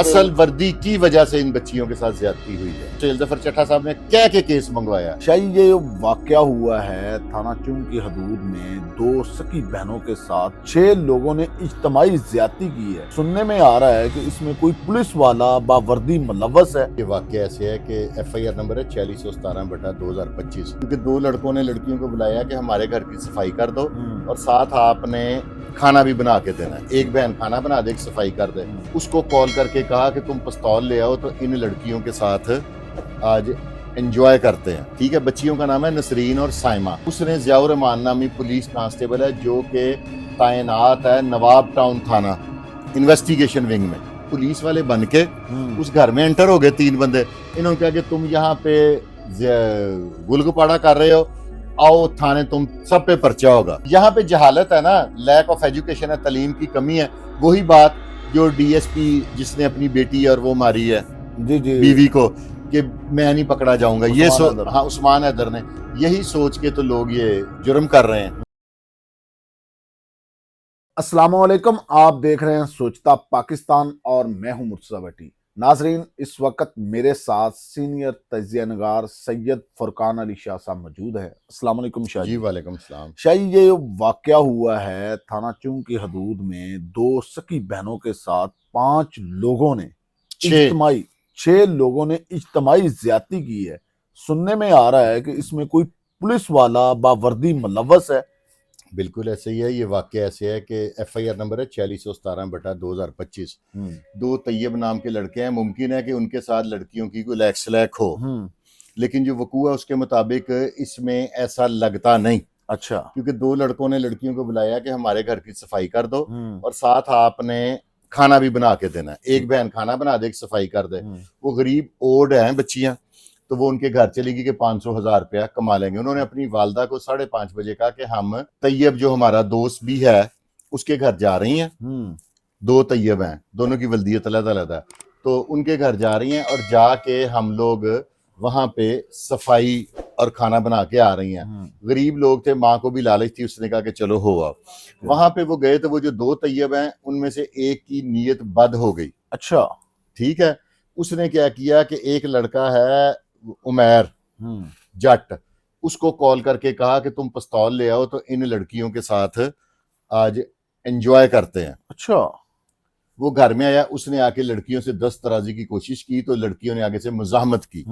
اصل وردی کی وجہ سے ان بچیوں کے ساتھ زیادتی ہوئی ہے۔ سہیل ظفر چٹھا صاحب نے کہہ کے کیس منگوایا۔ شاہی یہ واقعہ ہوا ہے تھانہ چنگ کی حدود میں، دو سکی بہنوں کے ساتھ 6 لوگوں نے اجتماعی زیادتی کی ہے۔ سننے میں آ رہا ہے کہ اس میں کوئی پولیس والا باوردی ملوث ہے۔ یہ واقعہ ایسے ہے کہ ایف آئی آر نمبر ہے 4617/2025، کیونکہ 2 لڑکوں نے لڑکیوں کو بلایا کہ ہمارے گھر کی صفائی کر دو اور ساتھ آپ نے کھانا بھی بنا کے دینا ہے۔ ایک بہن کھانا بنا دے، ایک صفائی کر دے۔ اس کو کال کر کے کہا کہ تم پستول لے آؤ تو ان لڑکیوں کے ساتھ آج انجوائے کرتے ہیں۔ ٹھیک ہے، بچیوں کا نام ہے نسرین اور سائمہ۔ اس نے ضیاء الرحمان نامی پولیس کانسٹیبل ہے جو کہ تعینات ہے نواب ٹاؤن تھانہ انویسٹیگیشن ونگ میں، پولیس والے بن کے اس گھر میں انٹر ہو گئے 3 بندے۔ انہوں نے کہا کہ تم یہاں پہ گل گپاڑا کر رہے ہو، آؤ تھانے تم سب پہ پرچہ ہوگا۔ یہاں پہ جہالت ہے نا، لیک آف ایجوکیشن ہے، تعلیم کی کمی ہے۔ وہی بات جو ڈی ایس پی جس نے اپنی بیٹی اور وہ ماری ہے بیوی کو کہ میں نہیں پکڑا جاؤں گا، یہ ہاں عثمان حیدر نے، یہی سوچ کے تو لوگ یہ جرم کر رہے ہیں۔ السلام علیکم، آپ دیکھ رہے ہیں سوچتا پاکستان اور میں ہوں مرتضی بٹی۔ ناظرین، اس وقت میرے ساتھ سینئر تجزیہ نگار سید فرقان علی شاہ صاحب موجود ہے۔ السلام علیکم شاہ جی وعلیکم السلام۔ شاہ یہ واقعہ ہوا ہے تھانہ چنگ کی حدود میں، 2 سکی بہنوں کے ساتھ 5 لوگوں نے 6 لوگوں نے اجتماعی زیادتی کی ہے۔ سننے میں آ رہا ہے کہ اس میں کوئی پولیس والا باوردی ملوث ہے۔ بالکل ایسے ہی ہے۔ یہ واقعہ ایسے ہے کہ ایف آئی آر نمبر ہے 4617/2025۔ 2 طیب نام کے لڑکے ہیں، ممکن ہے کہ ان کے ساتھ لڑکیوں کی کوئی لیک سلیک ہو، لیکن جو وقوع ہے اس کے مطابق اس میں ایسا لگتا نہیں۔ اچھا، کیونکہ 2 لڑکوں نے لڑکیوں کو بلایا کہ ہمارے گھر کی صفائی کر دو اور ساتھ آپ نے کھانا بھی بنا کے دینا ہے۔ ایک بہن کھانا بنا دے، ایک صفائی کر دے۔ وہ غریب اوڈ ہیں بچیاں، تو وہ ان کے گھر چلی گئی کہ 500,000 روپیہ کما لیں گے۔ انہوں نے اپنی والدہ کو 5:30 بجے کہا کہ ہم طیب جو ہمارا دوست بھی ہے اس کے گھر جا رہی ہیں۔ 2 طیب ہیں، دونوں کی ولدیت علیحدہ علیحدہ ہے، تو ان کے گھر جا رہی ہیں اور جا کے ہم لوگ وہاں پہ صفائی اور کھانا بنا کے آ رہی ہیں۔ غریب لوگ تھے، ماں کو بھی لالچ تھی، اس نے کہا کہ چلو ہو آؤ۔ وہاں پہ وہ گئے تو وہ جو 2 طیب ہیں ان میں سے ایک کی نیت بد ہو گئی۔ اچھا، ٹھیک ہے، اس نے کیا کیا کہ ایک لڑکا ہے عمیر جٹ، اس کو کال کر کے کہا کہ تم پستول لے آؤ تو ان لڑکیوں کے ساتھ آج انجوائے کرتے ہیں۔ اچھا، وہ گھر میں آیا، اس نے آ کے لڑکیوں سے دست درازی کی کوشش کی تو لڑکیوں نے آگے سے مزاحمت کی۔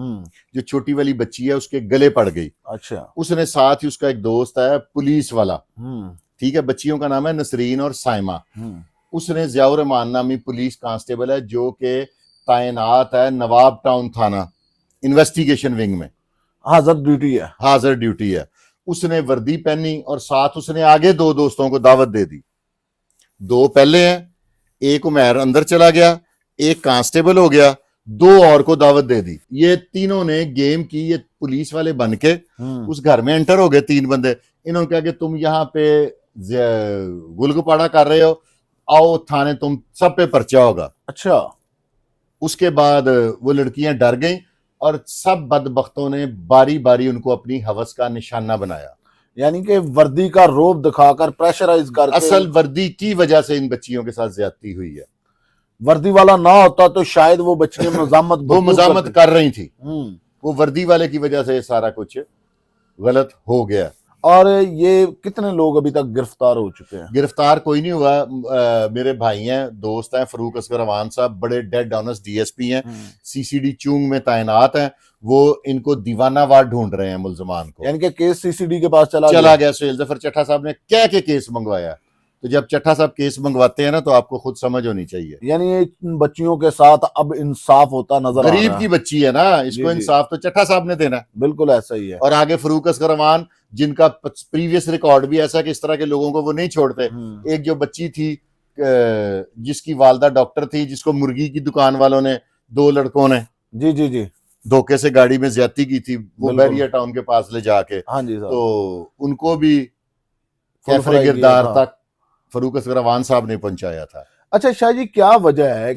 جو چھوٹی والی بچی ہے اس کے گلے پڑ گئی۔ اچھا، اس نے ساتھ ہی اس کا ایک دوست ہے پولیس والا، ٹھیک ہے، بچیوں کا نام ہے نسرین اور سائمہ۔ اس نے ضیاء الرحمان نامی پولیس کانسٹیبل ہے جو کہ تعینات ہے نواب ٹاؤن تھانہ انویسٹیگیشن ونگ میں، حاضر ڈیوٹی ہے۔ اس نے وردی پہنی اور ساتھ اس نے آگے 2 دوستوں کو دعوت دے دی۔ 2 پہلے ہیں، ایک عمیر اندر چلا گیا، ایک کانسٹیبل ہو گیا، 2 اور کو دعوت دے دی۔ یہ تینوں نے گیم کی، یہ پولیس والے بن کے اس گھر میں انٹر ہو گئے 3 بندے۔ انہوں نے کہا کہ تم یہاں پہ گل گپاڑا کر رہے ہو، آؤ تھانے تم سب پہ پرچہ ہوگا۔ اچھا، اس کے بعد وہ لڑکیاں ڈر گئیں اور سب بدبختوں نے باری باری ان کو اپنی ہوس کا نشانہ بنایا، یعنی کہ وردی کا روب دکھا کر پریشرائز کر کے۔ اصل وردی کی وجہ سے ان بچیوں کے ساتھ زیادتی ہوئی ہے۔ وردی والا نہ ہوتا تو شاید وہ بچیاں مزاحمت کر رہی تھی، وہ وردی والے کی وجہ سے یہ سارا کچھ غلط ہو گیا۔ اور یہ کتنے لوگ ابھی تک گرفتار ہو چکے ہیں؟ گرفتار کوئی نہیں ہوا، میرے بھائی ہیں، دوست ہیں، فاروق اصغر اوان صاحب بڑے ڈیڈ آنسٹ ڈی ایس پی ہیں، سی سی ڈی چونگ میں تعینات ہیں، وہ ان کو دیوانہ وار ڈھونڈ رہے ہیں ملزمان کو۔ یعنی کہ کیس سی سی ڈی کے پاس چلا گیا۔ سہیل ظفر چٹھا صاحب نے کہہ کے کیس منگوایا، تو جب چٹھا صاحب کیس منگواتے ہیں نا تو آپ کو خود سمجھ ہونی چاہیے۔ یعنی ان بچیوں کے ساتھ اب انصاف ہوتا نظر آ رہا ہے۔ غریب کی بچی ہے نا، اس کو انصاف تو چٹھا صاحب نے دینا۔ بالکل ایسا ہی ہے۔ اور آگے فاروق اصغر اوان جن کا پریویس ریکارڈ بھی ایسا کہ اس طرح کے لوگوں کو وہ نہیں چھوڑتے۔ ایک جو بچی تھی جس کی والدہ ڈاکٹر تھی، جس کو مرغی کی دکان والوں نے 2 لڑکوں نے جی دھوکے سے گاڑی میں زیادتی کی تھی، وہ بیریا ٹاؤن کے پاس لے جا کے، تو ان کو بھی کیفر گردار تک فاروق اصغر اوان صاحب نے پہنچایا تھا۔ اچھا شاہ جی، کیا وجہ ہے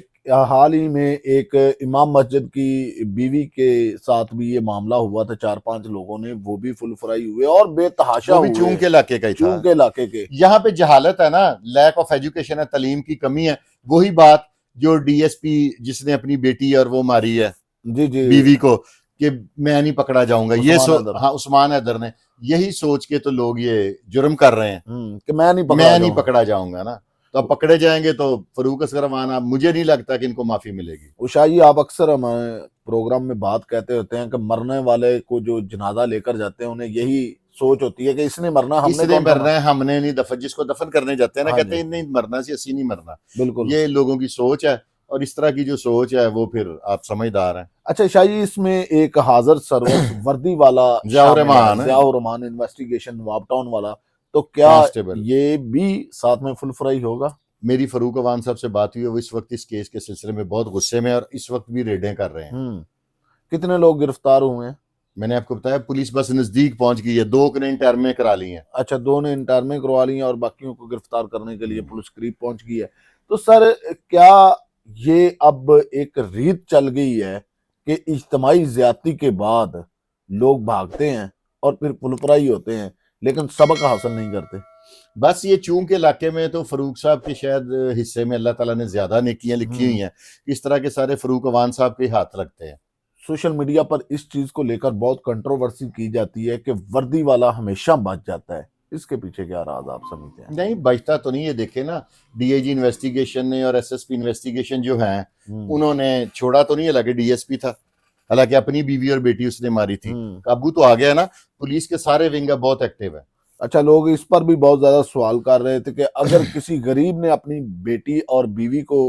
حال ہی میں ایک امام مسجد کی بیوی کے ساتھ بھی یہ معاملہ ہوا تھا، 4-5 لوگوں نے، وہ بھی فل فرائی ہوئے اور بے تحاشا ہوئے، چونگ کے علاقے کا ہی تھا۔ چونگ کے علاقے کے۔ یہاں پہ جہالت ہے نا، لیک آف ایجوکیشن ہے، تعلیم کی کمی ہے۔ وہی بات جو ڈی ایس پی جس نے اپنی بیٹی اور وہ ماری ہے جی جی بیوی کو کہ میں نہیں پکڑا جاؤں گا، یہ عثمان حیدر۔ عثمان حیدر نے یہی سوچ کے تو لوگ یہ جرم کر رہے ہیں کہ میں نہیں نہیں پکڑا جاؤں گا نا، تو اب پکڑے جائیں گے تو فاروق اصغر افغان مجھے نہیں لگتا کہ ان کو معافی ملے گی۔ عشا جی آپ اکثر ہمارے پروگرام میں بات کہتے ہوتے ہیں کہ مرنے والے کو جو جنازہ لے کر جاتے ہیں انہیں یہی سوچ ہوتی ہے کہ اس نے مرنا، ہم اس نے نے کون مرنا ہے، ہم نے نہیں دفن، جس کو دفن کرنے جاتے ہیں نا ہاں کہتے جی، ہیں نہیں مرنا سی اسی نہیں مرنا، بالکل۔ یہ لوگوں کی سوچ ہے، اور اس طرح کی جو سوچ ہے وہ پھر آپ سمجھدار ہیں۔ اچھا شاہ جی اس میں ایک حاضر سروس وردی والا ضیاء الرحمان ضیاء الرحمان انویسٹیگیشن نواب ٹاؤن والا، تو کیا کانسٹیبل یہ بھی ساتھ میں فل فرائی ہوگا؟ میری فاروق افغان صاحب سے بات ہوئی ہے، وہ اس وقت اس کیس کے سلسلے میں بہت غصے میں اور اس وقت بھی ریڈیں کر رہے ہیں۔ کتنے لوگ گرفتار ہوئے ہیں؟ میں نے آپ کو بتایا پولیس بس نزدیک پہنچ گئی ہے، 2 نے انٹرمیں کرا لی ہیں۔ اچھا 2 نے انٹرمیں کروا لی ہیں اور باقیوں کو گرفتار کرنے کے لیے پولیس قریب پہنچ گئی ہے۔ تو سر کیا یہ اب ایک ریت چل گئی ہے کہ اجتماعی زیادتی کے بعد لوگ بھاگتے ہیں اور پھر پلپرائی ہوتے ہیں لیکن سبق حاصل نہیں کرتے؟ بس یہ چونکہ علاقے میں تو فاروق صاحب کے شاید حصے میں اللہ تعالیٰ نے زیادہ نیکیاں لکھی ہوئی ہیں، اس طرح کے سارے فاروق افغان صاحب کے ہاتھ لگتے ہیں۔ سوشل میڈیا پر اس چیز کو لے کر بہت کنٹروورسی کی جاتی ہے کہ وردی والا ہمیشہ بچ جاتا ہے، اس کے پیچھے کیا راز آپ سمجھتے ہیں؟ نہیں بچتا تو نہیں، یہ دیکھیں نا ڈی اے جی انویسٹیگیشن نے اور ایس ایس پی انویسٹیگیشن جو ہیں انہوں نے چھوڑا تو نہیں، حالانکہ ڈی ایس پی تھا، حالانکہ اپنی بیوی اور بیٹی اس نے ماری تھی، قابو تو آ گیا نا، پولیس کے سارے ونگا بہت ایکٹیو ہے۔ اچھا لوگ اس پر بھی بہت زیادہ سوال کر رہے تھے کہ اگر کسی غریب نے اپنی بیٹی اور بیوی کو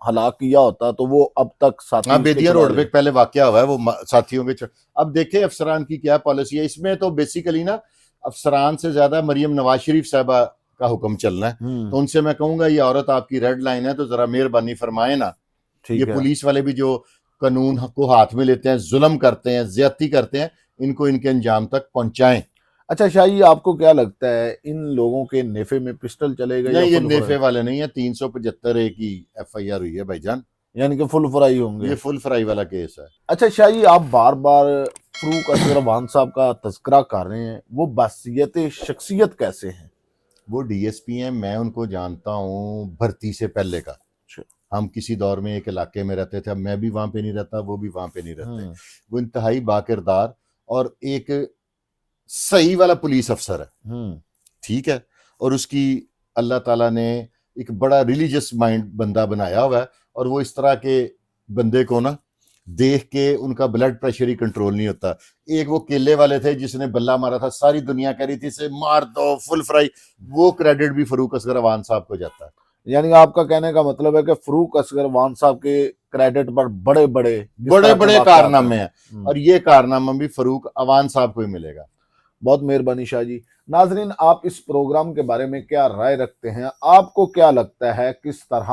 ہلاک کیا ہوتا تو وہ اب تک ہاں بیدیا روڈ پہ پہلے واقعہ ہوا ہے، وہ ساتھیوں کے اب دیکھیں افسران کی کیا پالیسی ہے، اس میں تو بیسیکلی نا افسران سے زیادہ مریم نواز شریف صاحبہ کا حکم چلنا ہے، تو ان سے میں کہوں گا یہ عورت آپ کی ریڈ لائن ہے تو ذرا مہربانی فرمائیں نا، یہ پولیس والے بھی جو قانون کو ہاتھ میں لیتے ہیں، ظلم کرتے ہیں، زیادتی کرتے ہیں، ان کو ان کے انجام تک پہنچائیں۔ اچھا شاہی آپ کو کیا لگتا ہے ان لوگوں کے نیفے میں پسٹل چلے گا؟ نہیں یہ نیفے والے نہیں ہیں، 375 کی ایف آئی آر ہوئی ہے بھائی جان، یعنی کہ فل فرائی ہوں گے، یہ فل فرائی والا کیس ہے۔ اچھا شاہی آپ بار بار فاروق اصغر افغان صاحب کا تذکرہ کر رہے ہیں، وہ بحثیت شخصیت کیسے ہیں؟ وہ ڈی ایس پی ہیں، میں ان کو جانتا ہوں بھرتی سے پہلے کا، ہم کسی دور میں ایک علاقے میں رہتے تھے، اب میں بھی وہاں پہ نہیں رہتا، وہ بھی وہاں پہ نہیں رہتے، وہ انتہائی باکردار اور ایک صحیح والا پولیس افسر ہے، ٹھیک ہے، اور اس کی اللہ تعالیٰ نے ایک بڑا ریلیجس مائنڈ بندہ بنایا ہوا ہے، اور وہ اس طرح کے بندے کو نا دیکھ کے ان کا بلڈ پریشر ہی کنٹرول نہیں ہوتا۔ ایک وہ کیلے والے تھے جس نے بلہ مارا تھا، ساری دنیا کہہ رہی تھی اسے مار دو فل فرائی، وہ کریڈٹ بھی فاروق اصغر افغان صاحب کو جاتا ہے۔ یعنی آپ کا کہنے کا مطلب ہے کہ فاروق اصغر افغان صاحب کے کریڈٹ پر بڑے بڑے کارنامے ہیں، اور یہ کارنامہ بھی فاروق افغان صاحب کو ہی ملے گا۔ بہت مہربانی شاہ جی۔ ناظرین آپ اس پروگرام کے بارے میں کیا رائے رکھتے ہیں؟ آپ کو کیا لگتا ہے کس طرح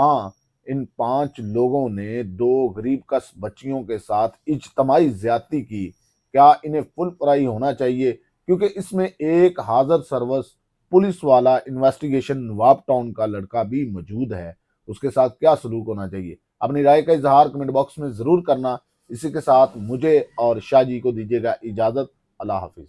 ان 5 لوگوں نے 2 غریب کس بچیوں کے ساتھ اجتماعی زیادتی کی؟ کیا انہیں فل فرائی ہونا چاہیے؟ کیونکہ اس میں ایک حاضر سروس پولیس والا انویسٹیگیشن نواب ٹاؤن کا لڑکا بھی موجود ہے، اس کے ساتھ کیا سلوک ہونا چاہیے؟ اپنی رائے کا اظہار کمنٹ باکس میں ضرور کرنا۔ اسی کے ساتھ مجھے اور شاہ جی کو دیجیے گا اجازت۔ اللہ حافظ۔